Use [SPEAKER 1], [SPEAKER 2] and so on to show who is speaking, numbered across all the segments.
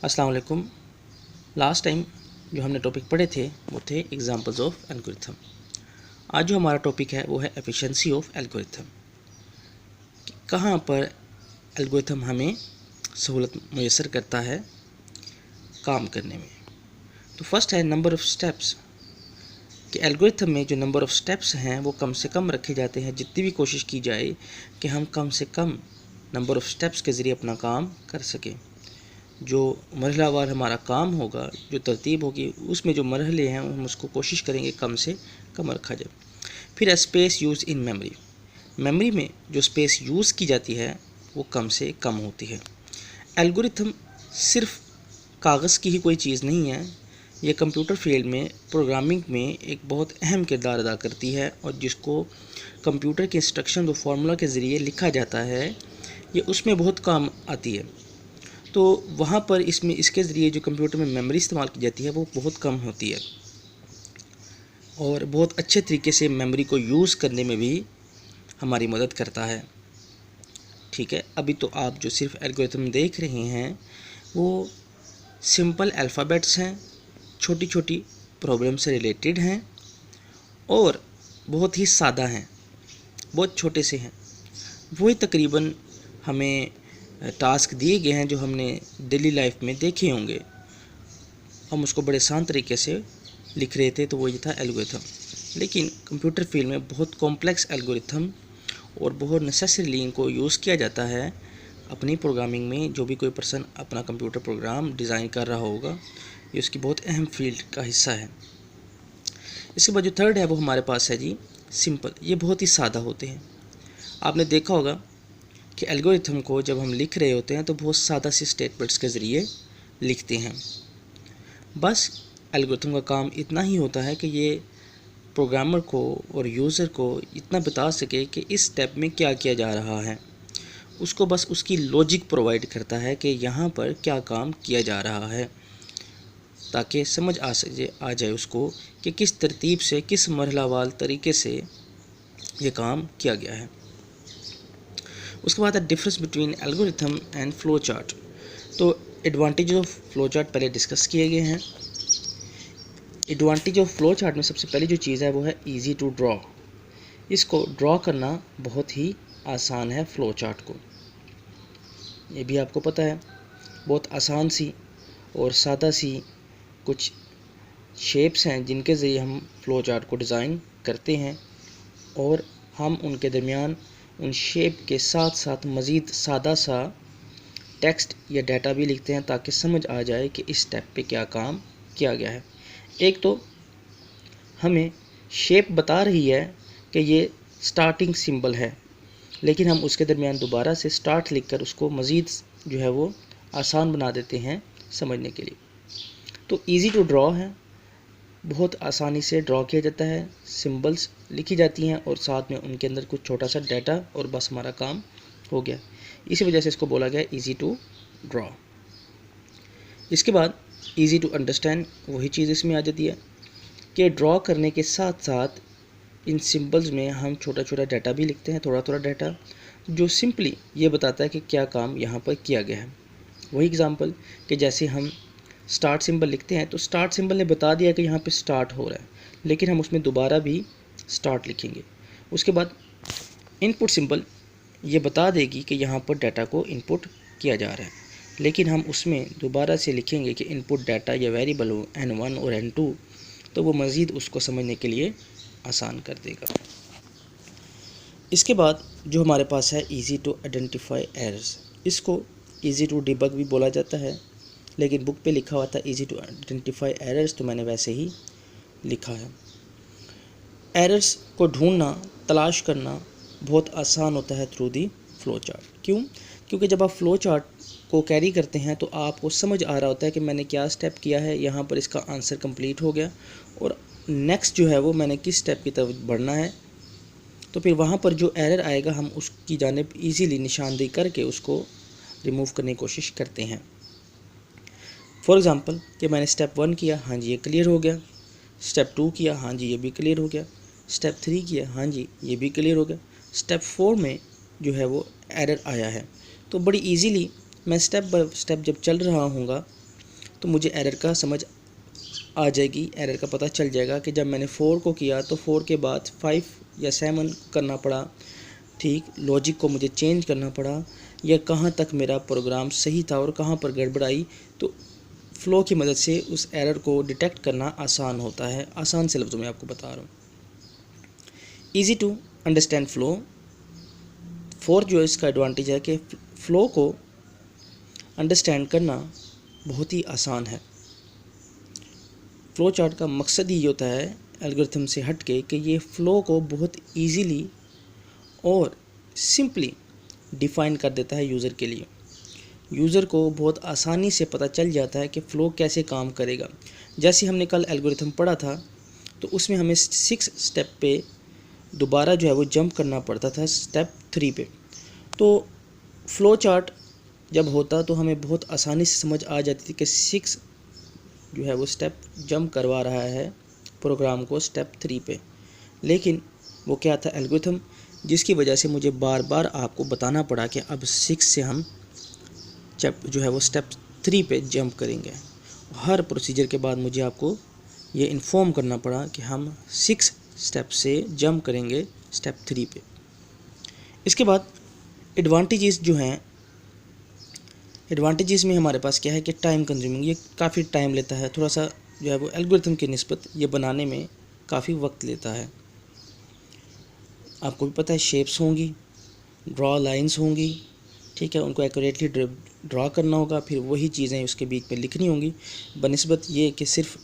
[SPEAKER 1] अस्सलाम वालेकुम। Last time जो हमने टॉपिक पढ़े थे वो थे एग्जांपल्स ऑफ एल्गोरिथम। आज जो हमारा टॉपिक है वो है एफिशिएंसी ऑफ एल्गोरिथम। कहाँ पर एल्गोरिथम हमें सहूलत मुयसर करता है काम करने में। तो फर्स्ट है नंबर ऑफ़ स्टेप्स, कि एल्गोरिथम में जो नंबर ऑफ़ स्टेप्स हैं वो कम से कम रखे जाते हैं। जितनी भी कोशिश की जाए कि हम कम से कम नंबर ऑफ़ स्टेप्स के ज़रिए अपना काम कर सकें। जो मरहलावार हमारा काम होगा, जो तरतीब होगी, उसमें जो मरहले हैं हम उसको कोशिश करेंगे कम से कम रखा जाए। फिर space use in memory, memory में जो स्पेस यूज़ की जाती है वो कम से कम होती है। एल्गोरिथम सिर्फ कागज़ की ही कोई चीज़ नहीं है, ये कंप्यूटर फील्ड में प्रोग्रामिंग में एक बहुत अहम किरदार अदा करती है, और जिसको कंप्यूटर के इंस्ट्रक्शन और फार्मूला के ज़रिए लिखा जाता है ये उसमें बहुत काम आती है। तो वहाँ पर इसके ज़रिए जो कंप्यूटर में मेमोरी इस्तेमाल की जाती है वो बहुत कम होती है, और बहुत अच्छे तरीके से मेमोरी को यूज़ करने में भी हमारी मदद करता है। ठीक है, अभी तो आप जो सिर्फ एल्गोरिथम देख रहे हैं वो सिंपल अल्फ़ाबेट्स हैं, छोटी छोटी प्रॉब्लम से रिलेटेड हैं और बहुत ही सादा हैं, बहुत छोटे से हैं। वही तकरीबन हमें टास्क दिए गए हैं जो हमने डेली लाइफ में देखे होंगे, हम उसको बड़े आसान तरीके से लिख रहे थे, तो वो ये था एल्गोरिथम। लेकिन कंप्यूटर फील्ड में बहुत कॉम्प्लेक्स एल्गोरिथम और बहुत नेसेसरीली इनको यूज़ किया जाता है अपनी प्रोग्रामिंग में। जो भी कोई पर्सन अपना कंप्यूटर प्रोग्राम डिज़ाइन कर रहा होगा, ये उसकी बहुत अहम फील्ड का हिस्सा है। इसके बाद जो थर्ड है वो हमारे पास है जी सिंपल। ये बहुत ही सादा होते हैं। आपने देखा होगा कि एल्गोरिथम को जब हम लिख रहे होते हैं तो बहुत सादा सी स्टेटमेंट्स के ज़रिए लिखते हैं। बस एल्गोरिथम का काम इतना ही होता है कि ये प्रोग्रामर को और यूज़र को इतना बता सके कि इस स्टेप में क्या किया जा रहा है। उसको बस उसकी लॉजिक प्रोवाइड करता है कि यहाँ पर क्या काम किया जा रहा है, ताकि समझ आ जाए उसको कि किस तरतीब से, किस मरहलावार तरीके से ये काम किया गया है। उसके बाद है difference between algorithm and flow chart. तो एडवांटेज ऑफ फ्लो चार्ट पहले डिस्कस किए गए हैं। एडवांटेज ऑफ फ्लो चार्ट में सबसे पहली जो चीज़ है वो है इजी टू ड्रॉ। इसको ड्रॉ करना बहुत ही आसान है फ्लो चार्ट को, ये भी आपको पता है। बहुत आसान सी और सादा सी कुछ शेप्स हैं जिनके ज़रिए हम फ्लो चार्ट को डिज़ाइन करते हैं, और हम उनके दरमियान उन शेप के साथ साथ मज़ीद सादा सा टेक्स्ट या डाटा भी लिखते हैं, ताकि समझ आ जाए कि इस स्टेप पे क्या काम किया गया है। एक तो हमें शेप बता रही है कि ये स्टार्टिंग सिंबल है, लेकिन हम उसके दरमियान दोबारा से स्टार्ट लिखकर उसको मज़ीद जो है वो आसान बना देते हैं समझने के लिए। तो इजी टू ड्रॉ है, बहुत आसानी से ड्रॉ किया जाता है, सिंबल्स लिखी जाती हैं और साथ में उनके अंदर कुछ छोटा सा डाटा, और बस हमारा काम हो गया। इसी वजह से इसको बोला गया इजी टू ड्रॉ। इसके बाद इजी टू अंडरस्टैंड, वही चीज़ इसमें आ जाती है कि ड्रॉ करने के साथ साथ इन सिंबल्स में हम छोटा छोटा डाटा भी लिखते हैं, थोड़ा थोड़ा डाटा, जो सिंपली ये बताता है कि क्या काम यहाँ पर किया गया है। वही एग्जांपल कि जैसे हम स्टार्ट सिंबल लिखते हैं, तो स्टार्ट सिंबल ने बता दिया कि यहाँ पे स्टार्ट हो रहा है, लेकिन हम उसमें दोबारा भी स्टार्ट लिखेंगे। उसके बाद इनपुट सिंबल ये बता देगी कि यहाँ पर डाटा को इनपुट किया जा रहा है, लेकिन हम उसमें दोबारा से लिखेंगे कि इनपुट डाटा या वेरिएबल हो N1 और N2, तो वो मज़ीद उसको समझने के लिए आसान कर देगा। इसके बाद जो हमारे पास है इजी टू आइडेंटिफाई एरर्स, इसको इजी टू डिबग भी बोला जाता है, लेकिन बुक पे लिखा हुआ था इजी टू आइडेंटिफाई एरर्स, तो मैंने वैसे ही लिखा है। एरर्स को ढूंढना, तलाश करना बहुत आसान होता है थ्रू दी फ्लो चार्ट। क्यों? क्योंकि जब आप फ्लो चार्ट को कैरी करते हैं तो आपको समझ आ रहा होता है कि मैंने क्या स्टेप किया है, यहाँ पर इसका आंसर कंप्लीट हो गया, और नेक्स्ट जो है वो मैंने किस स्टेप की तरफ बढ़ना है। तो फिर वहाँ पर जो एरर आएगा हम उसकी जानिब ईज़िली निशानदेही करके उसको रिमूव करने की कोशिश करते हैं। फॉर एग्ज़ाम्पल कि मैंने स्टेप 1 किया, हाँ जी ये क्लियर हो गया। स्टेप 2 किया, हाँ जी ये भी क्लियर हो गया। स्टेप 3 किया, हाँ जी ये भी क्लियर हो गया। स्टेप 4 में जो है वो एरर आया है। तो बड़ी इजीली मैं स्टेप बाय स्टेप जब चल रहा हूँगा तो मुझे एरर का समझ आ जाएगी, एरर का पता चल जाएगा कि जब मैंने 4 को किया तो 4 के बाद 5 या 7 करना पड़ा, ठीक, लॉजिक को मुझे चेंज करना पड़ा, या कहाँ तक मेरा प्रोग्राम सही था और कहाँ पर गड़बड़ाई। तो फ्लो की मदद से उस एरर को डिटेक्ट करना आसान होता है। आसान से लफ्ज़ों में आपको बता रहा हूँ। Easy to understand flow. Fourth जो इसका एडवांटेज है कि फ़्लो को अंडरस्टैंड करना बहुत ही आसान है। फ़्लो चार्ट का मकसद ही होता है एल्गोरिथम से हट के कि ये फ़्लो को बहुत ईजीली और सिंपली डिफ़ाइन कर देता है यूज़र के लिए। यूज़र को बहुत आसानी से पता चल जाता है कि फ़्लो कैसे काम करेगा। जैसे हमने कल एल्गोरिथम पढ़ा था तो उसमें हमें 6 स्टेप पे दोबारा जो है वो जंप करना पड़ता था स्टेप 3 पे। तो फ़्लो चार्ट जब होता तो हमें बहुत आसानी से समझ आ जाती थी कि 6 जो है वो स्टेप जंप करवा रहा है प्रोग्राम को स्टेप 3 पे। लेकिन वो क्या था, एल्गोरिथम, जिसकी वजह से मुझे बार बार आपको बताना पड़ा कि अब 6 से हम जो है वो स्टेप 3 पे जंप करेंगे। हर प्रोसीजर के बाद मुझे आपको ये इन्फॉर्म करना पड़ा कि हम 6 स्टेप से जंप करेंगे स्टेप 3 पे। इसके बाद एडवांटेजेस जो हैं, एडवांटेजेस में हमारे पास क्या है कि टाइम कंज्यूमिंग, ये काफ़ी टाइम लेता है, थोड़ा सा जो है वो एल्गोरिथम की निस्बत ये बनाने में काफ़ी वक्त लेता है। आपको भी पता है शेप्स होंगी, ड्रॉ लाइंस होंगी, ठीक है, उनको एक्यूरेटली ड्रॉ करना होगा, फिर वही चीज़ें उसके बीच में लिखनी होंगी। बनिस्बत ये कि सिर्फ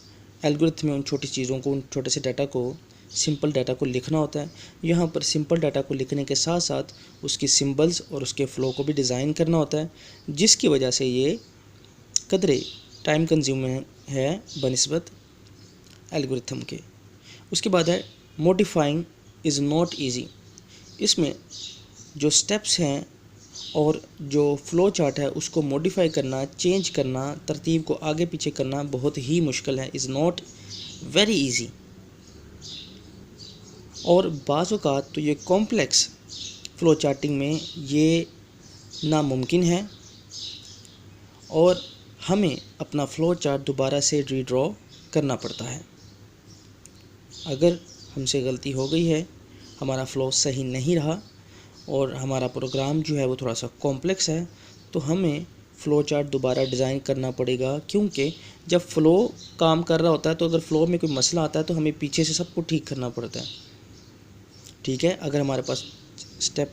[SPEAKER 1] एल्गोरिथम में उन छोटी चीज़ों को, उन छोटे से डाटा को, सिंपल डाटा को लिखना होता है। यहाँ पर सिंपल डाटा को लिखने के साथ साथ उसकी सिंबल्स और उसके फ़्लो को भी डिज़ाइन करना होता है, जिसकी वजह से ये कदरे टाइम कंज्यूमिंग है बनिस्बत एल्गोरिथम के। उसके बाद है मॉडिफाइंग इज़ नॉट ईजी। इसमें जो स्टेप्स हैं और जो फ़्लो चार्ट है उसको मॉडिफाई करना, चेंज करना, तरतीब को आगे पीछे करना बहुत ही मुश्किल है, इज़ नॉट वेरी ईजी। और बाज़ औक़ात तो ये कॉम्प्लेक्स फ़्लो चार्टिंग में ये नामुमकिन है और हमें अपना फ़्लो चार्ट दोबारा से रीड्रॉ करना पड़ता है। अगर हमसे गलती हो गई है, हमारा फ़्लो सही नहीं रहा और हमारा प्रोग्राम जो है वो थोड़ा सा कॉम्प्लेक्स है, तो हमें फ़्लो चार्ट दोबारा डिज़ाइन करना पड़ेगा, क्योंकि जब फ़्लो काम कर रहा होता है तो अगर फ़्लो में कोई मसला आता है तो हमें पीछे से सबको ठीक करना पड़ता है, ठीक है। अगर हमारे पास स्टेप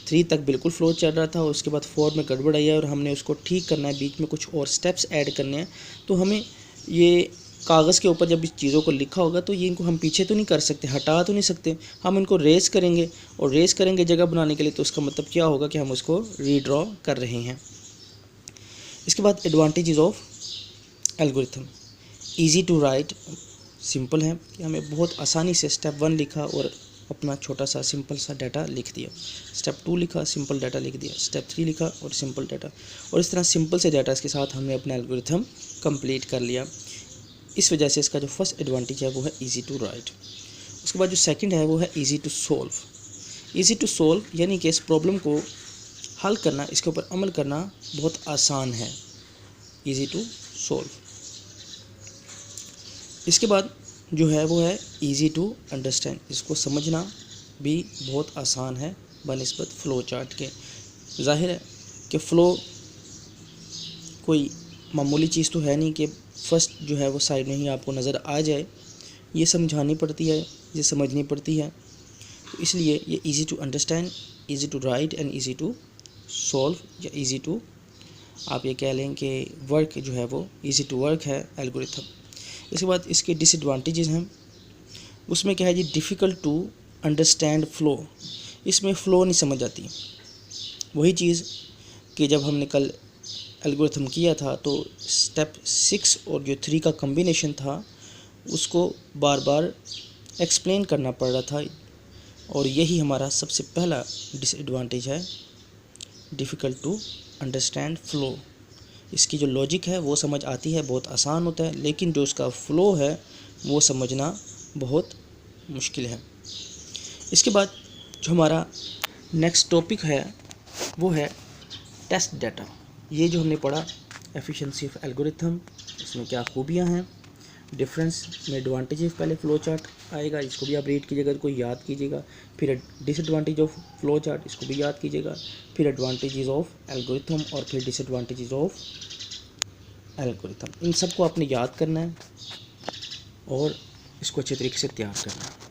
[SPEAKER 1] 3 तक बिल्कुल फ़्लो चल रहा था और उसके बाद 4 में गड़बड़ आई है और हमने उसको ठीक करना है, बीच में कुछ और स्टेप्स ऐड करने हैं, तो हमें ये कागज़ के ऊपर जब इस चीज़ों को लिखा होगा तो ये इनको हम पीछे तो नहीं कर सकते, हटा तो नहीं सकते, हम इनको रेस करेंगे और रेस करेंगे जगह बनाने के लिए, तो उसका मतलब क्या होगा कि हम उसको रीड्रॉ कर रहे हैं। इसके बाद advantages of algorithm, easy to write, simple है कि हमें बहुत आसानी से स्टेप 1 लिखा और अपना छोटा सा सिंपल सा डाटा लिख दिया, स्टेप 2 लिखा, सिंपल डाटा लिख दिया, स्टेप 3 लिखा और सिंपल डाटा, और इस तरह सिंपल से डाटा के साथ हमने अपना एल्गोरिथम कंप्लीट कर लिया। इस वजह से इसका जो फर्स्ट एडवांटेज है वो है ईजी टू राइट। उसके बाद जो सेकंड है वो है easy to solve. Easy to solve यानी कि इस प्रॉब्लम को हल करना, इसके ऊपर अमल करना बहुत आसान है, ईजी टू सोल्व। इसके बाद जो है वो है ईजी टू अंडरस्टैंड, इसको समझना भी बहुत आसान है बनिस्बत फ़्लो चार्ट के। जाहिर है कि फ़्लो कोई मामूली चीज़ तो है नहीं कि फर्स्ट जो है वो साइड में ही आपको नज़र आ जाए, ये समझानी पड़ती है, ये समझनी पड़ती है। तो इसलिए ये easy to understand, easy to write and easy to solve, या ईजी टू आप ये कह लें कि वर्क जो है वो ईजी टू वर्क है एल्गोरिथम। इसके बाद इसके डिसएडवांटेजेस हैं, उसमें क्या है जी, डिफ़िकल्ट टू अंडरस्टैंड फ़्लो, इसमें फ़्लो नहीं समझ आती। वही चीज़ कि जब हमने कल एल्गोरिथम किया था तो स्टेप 6 और जो 3 का कम्बिनेशन था उसको बार बार एक्सप्लेन करना पड़ रहा था, और यही हमारा सबसे पहला डिसएडवांटेज है, डिफ़िकल्ट टू अंडरस्टैंड फ़्लो। इसकी जो लॉजिक है वो समझ आती है, बहुत आसान होता है, लेकिन जो उसका फ़्लो है वो समझना बहुत मुश्किल है। इसके बाद जो हमारा नेक्स्ट टॉपिक है वो है टेस्ट डाटा। ये जो हमने पढ़ा एफिशिएंसी ऑफ एल्गोरिथम, इसमें क्या खूबियाँ हैं, डिफरेंस में एडवांटेजेस, पहले फ्लो चार्ट आएगा, इसको भी आप रीड कीजिएगा, कोई याद कीजिएगा, फिर डिसएडवांटेज ऑफ फ्लो चार्ट, इसको भी याद कीजिएगा, फिर एडवांटेजेस ऑफ एल्गोरिथम और फिर डिसएडवांटेजेस ऑफ एल्गोरिथम। इन सबको आपने याद करना है और इसको अच्छे तरीके से तैयार करना है।